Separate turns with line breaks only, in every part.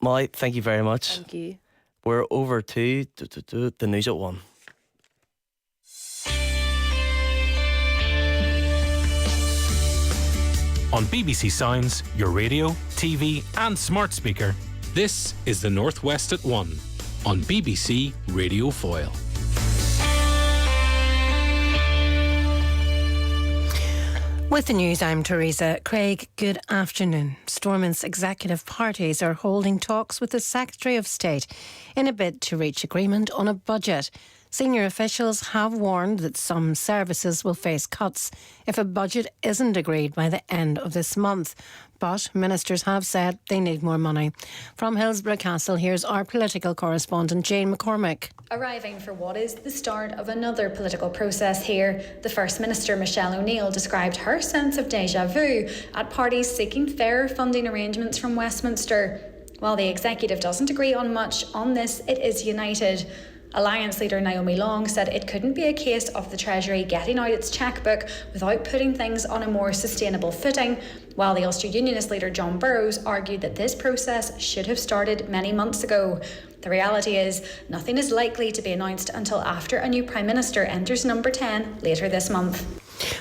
Molly, thank you very much.
Thank you.
We're over to the news at 1.
On BBC Sounds, your radio, TV and smart speaker, this is The Northwest at 1 on BBC Radio Foyle.
With the news, I'm Teresa. Craig, good afternoon. Stormont's executive parties are holding talks with the Secretary of State in a bid to reach agreement on a budget. Senior officials have warned that some services will face cuts if a budget isn't agreed by the end of this month. But ministers have said they need more money. From Hillsborough Castle, here's our political correspondent Jane McCormick.
Arriving for what is the start of another political process here, the First Minister Michelle O'Neill described her sense of déjà vu at parties seeking fairer funding arrangements from Westminster. While the executive doesn't agree on much on this, it is united. Alliance leader Naomi Long said it couldn't be a case of the Treasury getting out its chequebook without putting things on a more sustainable footing, while the Ulster Unionist leader John Burrows argued that this process should have started many months ago. The reality is, nothing is likely to be announced until after a new Prime Minister enters Number 10 later this month.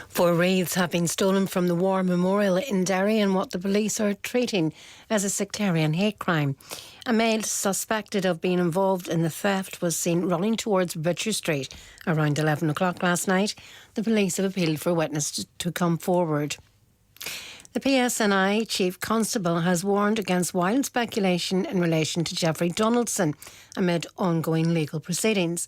4 wreaths have been stolen from the War Memorial in Derry in what the police are treating as a sectarian hate crime. A male suspected of being involved in the theft was seen running towards Butcher Street around 11 o'clock last night. The police have appealed for witnesses to come forward. The PSNI Chief Constable has warned against wild speculation in relation to Jeffrey Donaldson amid ongoing legal proceedings.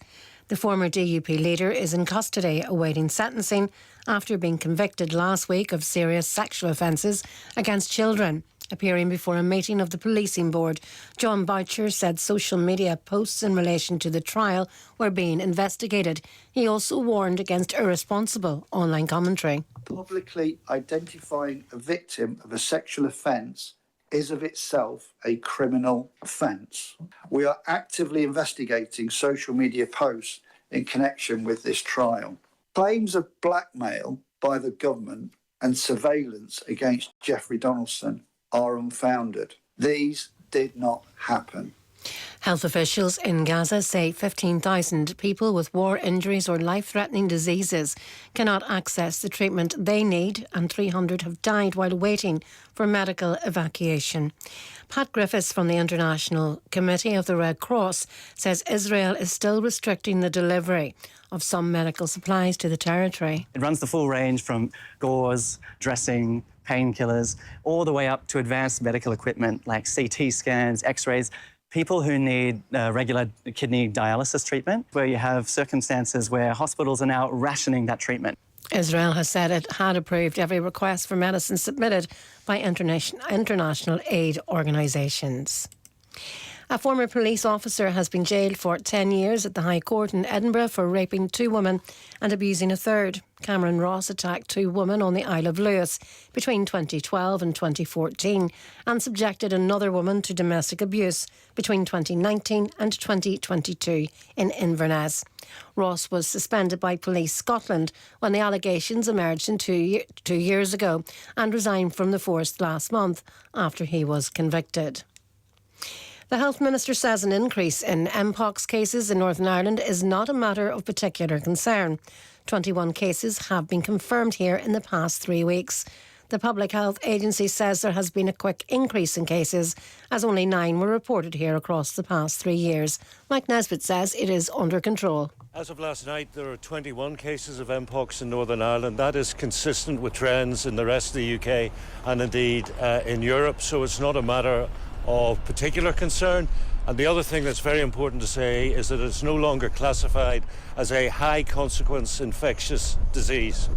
The former DUP leader is in custody awaiting sentencing after being convicted last week of serious sexual offences against children. Appearing before a meeting of the policing board, John Boucher said social media posts in relation to the trial were being investigated. He also warned against irresponsible online commentary.
Publicly identifying a victim of a sexual offence is of itself a criminal offence. We are actively investigating social media posts in connection with this trial. Claims of blackmail by the government and surveillance against Jeffrey Donaldson are unfounded. These did not happen.
Health officials in Gaza say 15,000 people with war injuries or life-threatening diseases cannot access the treatment they need, and 300 have died while waiting for medical evacuation. Pat Griffiths from the International Committee of the Red Cross says Israel is still restricting the delivery of some medical supplies to the territory.
It runs the full range from gauze, dressing, painkillers, all the way up to advanced medical equipment like CT scans, X-rays. People who need regular kidney dialysis treatment, where you have circumstances where hospitals are now rationing that treatment.
Israel has said it had approved every request for medicine submitted by international aid organisations. A former police officer has been jailed for 10 years at the High Court in Edinburgh for raping 2 women and abusing a third. Cameron Ross attacked 2 women on the Isle of Lewis between 2012 and 2014 and subjected another woman to domestic abuse between 2019 and 2022 in Inverness. Ross was suspended by Police Scotland when the allegations emerged in 2 years ago and resigned from the force last month after he was convicted. The Health Minister says an increase in Mpox cases in Northern Ireland is not a matter of particular concern. 21 cases have been confirmed here in the past 3 weeks. The Public Health Agency says there has been a quick increase in cases, as only 9 were reported here across the past 3 years. Mike Nesbitt says it is under control.
As of last night, there are 21 cases of Mpox in Northern Ireland. That is consistent with trends in the rest of the UK and indeed in Europe, so it's not a matter of particular concern. And the other thing that's very important to say is that it's no longer classified as a high consequence infectious disease.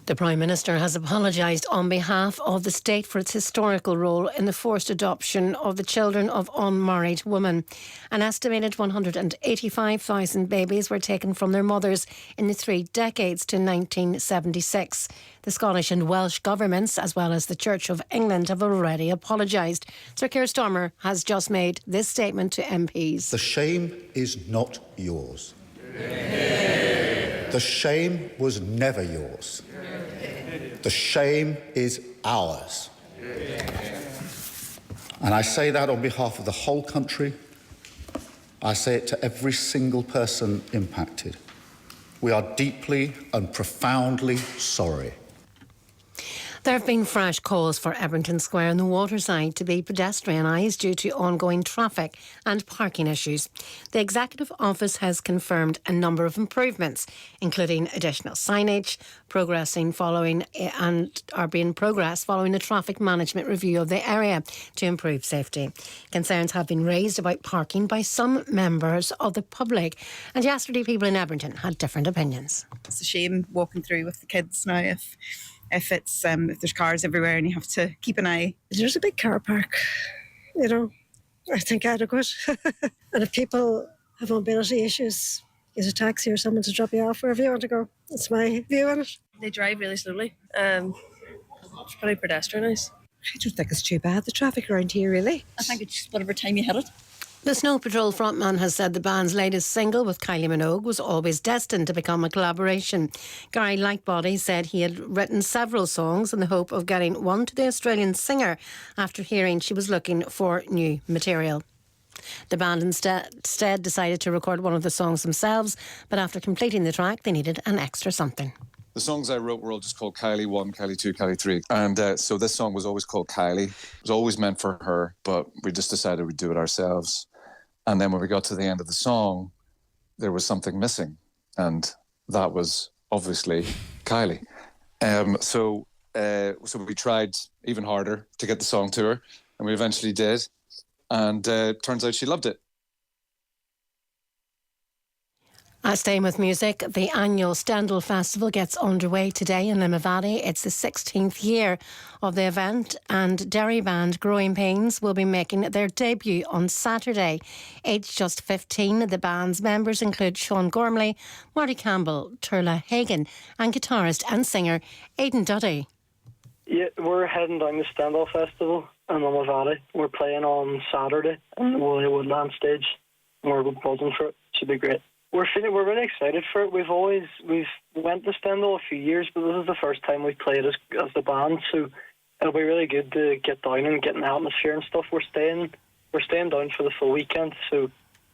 The Prime Minister has apologised on behalf of the state for its historical role in the forced adoption of the children of unmarried women. An estimated 185,000 babies were taken from their mothers in the 3 decades to 1976. The Scottish and Welsh governments, as well as the Church of England, have already apologised. Sir Keir Starmer has just made this statement to MPs.
The shame is not yours. The shame was never yours. The shame is ours. And I say that on behalf of the whole country. I say it to every single person impacted. We are deeply and profoundly sorry.
There have been fresh calls for Ebrington Square and the Waterside to be pedestrianised due to ongoing traffic and parking issues. The Executive Office has confirmed a number of improvements, including additional signage, being progressed following a traffic management review of the area to improve safety. Concerns have been raised about parking by some members of the public, and yesterday people in Ebrington had different opinions.
It's a shame walking through with the kids now if there's cars everywhere and you have to keep an eye.
There's a big car park, I think adequate. And if people have mobility issues, use a taxi or someone to drop you off wherever you want to go. That's my view on it.
They drive really slowly. It's pretty pedestrianised.
I don't think it's too bad, the traffic around here, really.
I think it's just whatever time you hit it.
The Snow Patrol frontman has said the band's latest single with Kylie Minogue was always destined to become a collaboration. Gary Lightbody said he had written several songs in the hope of getting one to the Australian singer after hearing she was looking for new material. The band instead decided to record one of the songs themselves, but after completing the track they needed an extra something.
The songs I wrote were all just called Kylie 1, Kylie 2, Kylie 3. And so this song was always called Kylie. It was always meant for her, but we just decided we'd do it ourselves. And then when we got to the end of the song, there was something missing. And that was obviously Kylie. So we tried even harder to get the song to her. And we eventually did. And turns out she loved it.
Staying with music, the annual Stendhal Festival gets underway today in Limavady. It's the 16th year of the event, and Derry band Growing Pains will be making their debut on Saturday. Aged just 15, the band's members include Sean Gormley, Marty Campbell, Turla Hagan, and guitarist and singer Aidan Duddy.
Yeah, we're heading down the Stendhal Festival in Limavady. We're playing on Saturday in the Woolly Woodland stage, and we're buzzing for it. Should be great. We're really excited for it. We've went to Stendhal a few years, but this is the first time we've played as the band, so it'll be really good to get down and get in the atmosphere and stuff. We're staying down for the full weekend, so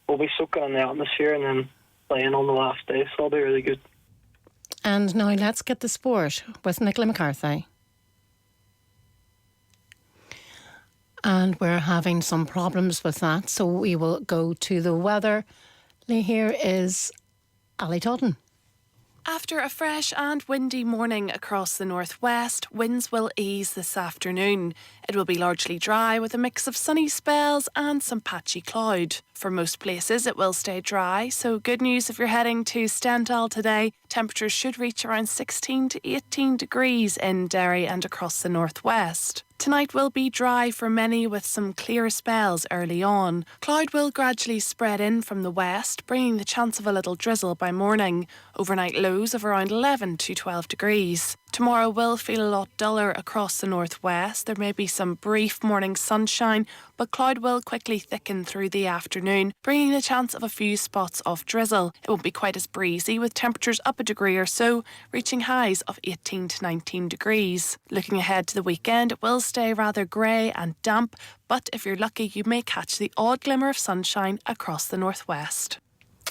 we'll be soaking in the atmosphere and then playing on the last day, so it'll be really good.
And now let's get the sport with Nicola McCarthy. And we're having some problems with that, so we will go to the weather. Here is Ali Totten.
After a fresh and windy morning across the northwest, winds will ease this afternoon. It will be largely dry with a mix of sunny spells and some patchy cloud. For most places it will stay dry, so good news if you're heading to Stendhal today. Temperatures should reach around 16 to 18 degrees in Derry and across the northwest. Tonight will be dry for many with some clear spells early on. Cloud will gradually spread in from the west, bringing the chance of a little drizzle by morning. Overnight lows of around 11 to 12 degrees. Tomorrow will feel a lot duller across the northwest. There may be some brief morning sunshine, but cloud will quickly thicken through the afternoon, bringing the chance of a few spots of drizzle. It won't be quite as breezy, with temperatures up a degree or so, reaching highs of 18 to 19 degrees. Looking ahead to the weekend, it will stay rather grey and damp, but if you're lucky, you may catch the odd glimmer of sunshine across the northwest.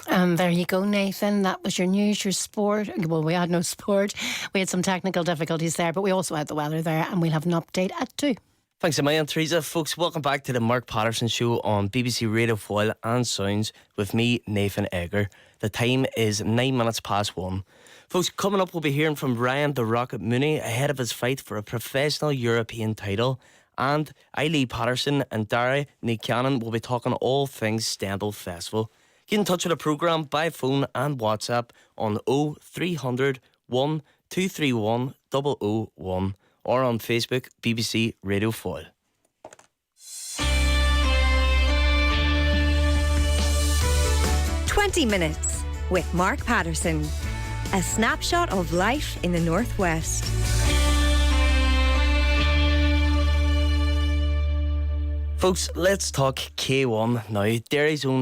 And there you go, Nathan. That was your news, your sport. Well, we had no sport. We had some technical difficulties there, but we also had the weather there, and we'll have an update at 2.
Thanks a million, Teresa. Folks, welcome back to the Mark Patterson Show on BBC Radio Foyle and Sounds with me, Nathan Egger. The time is 9 minutes past 1. Folks, coming up, we'll be hearing from Ryan the Rocket Mooney ahead of his fight for a professional European title. And Eileen Patterson and Dara Nicannon will be talking all things Stendhal Festival. Get in touch with the programme by phone and WhatsApp on 0300 1231 001 or on Facebook, BBC Radio Foyle.
"20 Minutes with Mark Patterson. A snapshot of life in the Northwest.
Folks, let's talk K1 now. Derry's own